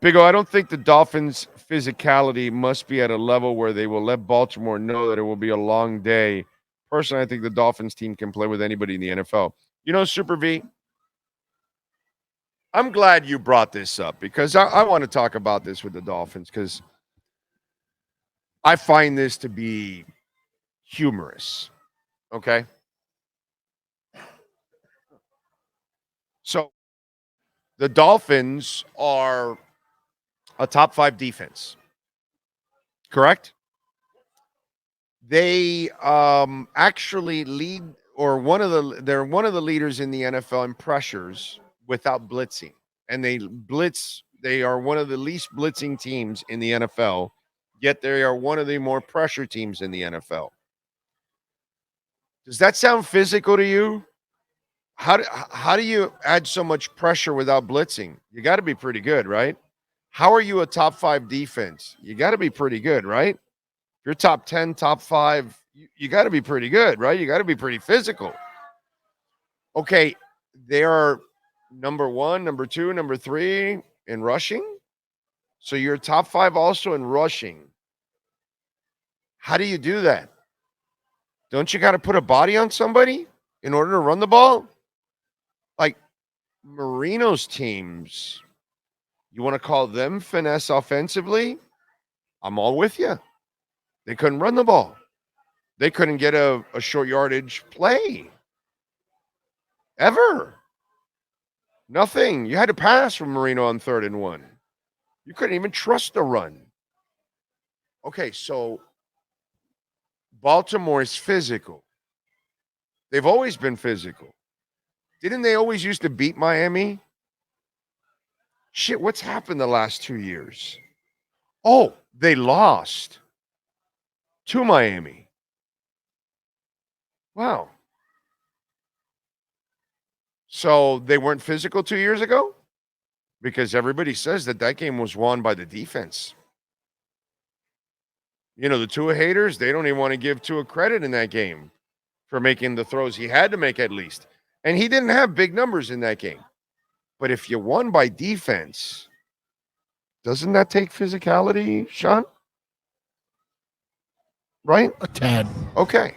Big O, I don't think the Dolphins' physicality must be at a level where they will let Baltimore know that it will be a long day. Personally, I think the Dolphins team can play with anybody in the NFL. You know, Super V, I'm glad you brought this up because I want to talk about this with the Dolphins because I find this to be humorous. Okay. So the Dolphins are a top 5 defense, correct? They actually lead or they're one of the leaders in the NFL in pressures without blitzing. And they are one of the least blitzing teams in the NFL, yet they are one of the more pressure teams in the NFL. Does that sound physical to you? How do you add so much pressure without blitzing? You got to be pretty good, right? How are you a top 5 defense? You got to be pretty good, right? If you're top 10, top 5, you got to be pretty good, right? You got to be pretty physical. Okay, they are number 1, number 2, number 3 in rushing. So you're top 5 also in rushing. How do you do that? Don't you got to put a body on somebody in order to run the ball? Like Marino's teams, you want to call them finesse offensively? I'm all with you. They couldn't run the ball. They couldn't get a short yardage play. Ever. Nothing. You had to pass from Marino on 3rd and 1. You couldn't even trust the run. Okay, so Baltimore is physical. They've always been physical. Didn't they always used to beat Miami? Shit, what's happened the last 2 years? Oh, they lost to Miami. Wow. So they weren't physical 2 years ago? Because everybody says that game was won by the defense. You know, the Tua haters, they don't even want to give Tua credit in that game for making the throws he had to make at least. And he didn't have big numbers in that game. But if you won by defense, doesn't that take physicality, Sean? Right? A tad. Okay.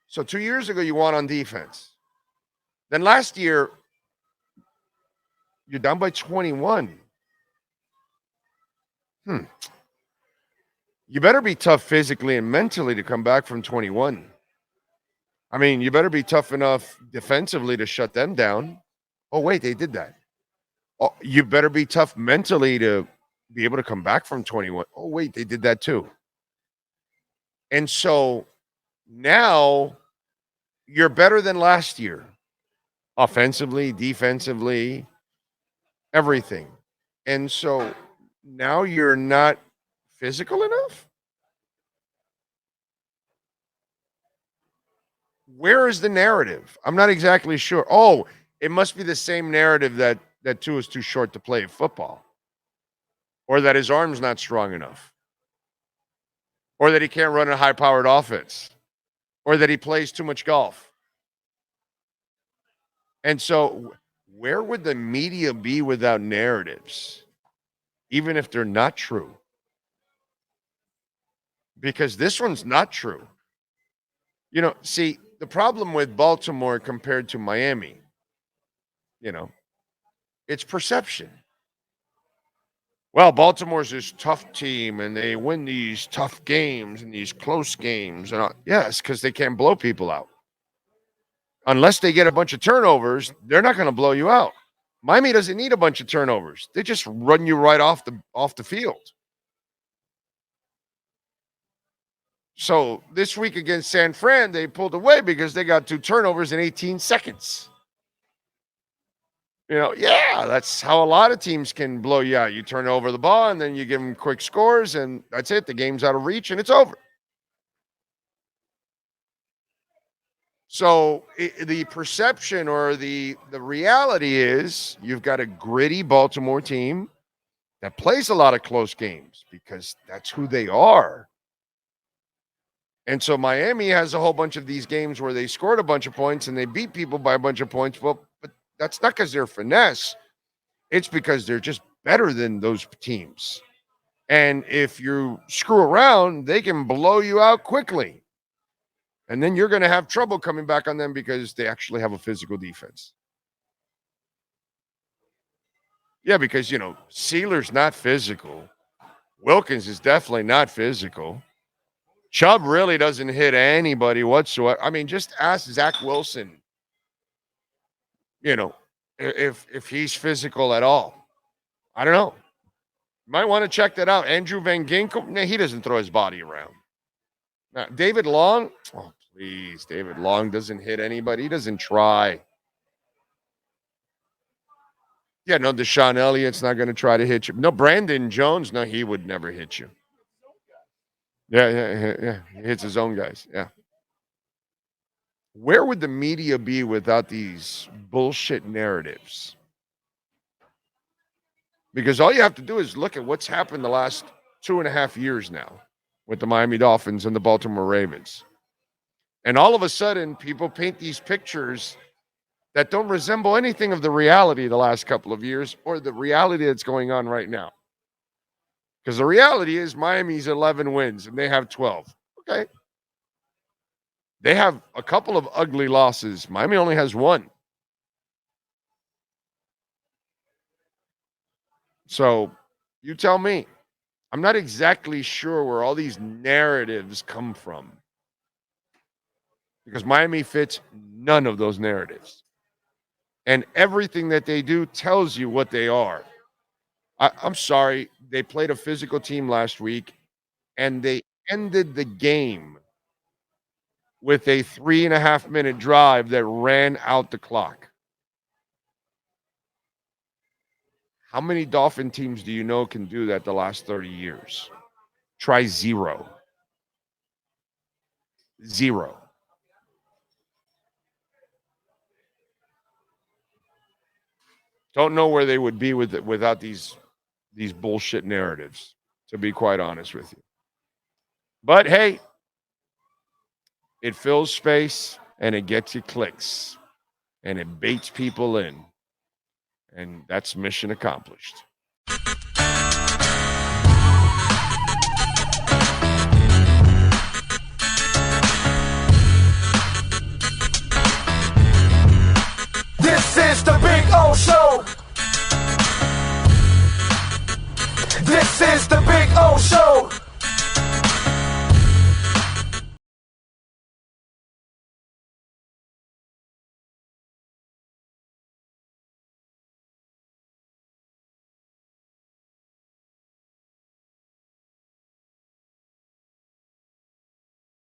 So 2 years ago, you won on defense. Then last year, you're down by 21. You better be tough physically and mentally to come back from 21. I mean, you better be tough enough defensively to shut them down. Oh, wait, they did that. Oh, you better be tough mentally to be able to come back from 21. Oh, wait, they did that too. And so now you're better than last year. Offensively, defensively, everything. And so now you're not physical enough? Where is the narrative? I'm not exactly sure. Oh, it must be the same narrative that Tua is too short to play football, or that his arm's not strong enough, or that he can't run a high-powered offense, or that he plays too much golf. And so where would the media be without narratives, even if they're not true? Because this one's not true. You know, see, the problem with Baltimore compared to Miami, you know, it's perception. Well, Baltimore's this tough team and they win these tough games and these close games. And yes, because they can't blow people out. Unless they get a bunch of turnovers, they're not going to blow you out. Miami doesn't need a bunch of turnovers. They just run you right off the field. So this week against San Fran, they pulled away because they got 2 turnovers in 18 seconds. You know, yeah, that's how a lot of teams can blow you out. You turn over the ball and then you give them quick scores and that's it. The game's out of reach and it's over. So the perception or the reality is you've got a gritty Baltimore team that plays a lot of close games because that's who they are. And so Miami has a whole bunch of these games where they scored a bunch of points and they beat people by a bunch of points. Well, but that's not because they're finesse. It's because they're just better than those teams. And if you screw around, they can blow you out quickly. And then you're going to have trouble coming back on them because they actually have a physical defense. Yeah, because, Sealer's not physical. Wilkins is definitely not physical. Chubb really doesn't hit anybody whatsoever. I mean, just ask Zach Wilson, if he's physical at all. I don't know. You might want to check that out. Andrew Van Ginkel, he doesn't throw his body around. Now, David Long, oh, please. David Long doesn't hit anybody. He doesn't try. Yeah, no, Deshaun Elliott's not going to try to hit you. No, Brandon Jones, no, he would never hit you. Yeah. He hits his own guys. Yeah. Where would the media be without these bullshit narratives? Because all you have to do is look at what's happened the last 2.5 years now with the Miami Dolphins and the Baltimore Ravens. And all of a sudden, people paint these pictures that don't resemble anything of the reality the last couple of years or the reality that's going on right now. Because the reality is Miami's 11 wins and they have 12. Okay. They have a couple of ugly losses. Miami only has one. So you tell me. I'm not exactly sure where all these narratives come from. Because Miami fits none of those narratives. And everything that they do tells you what they are. I'm sorry. They played a physical team last week, and they ended the game with a 3.5-minute drive that ran out the clock. How many Dolphin teams do you know can do that the last 30 years? Try zero. Zero. Don't know where they would be without these bullshit narratives, to be quite honest with you. But hey, it fills space and it gets you clicks and it baits people in. And that's mission accomplished. This is the Big O Show. This is the Big O Show.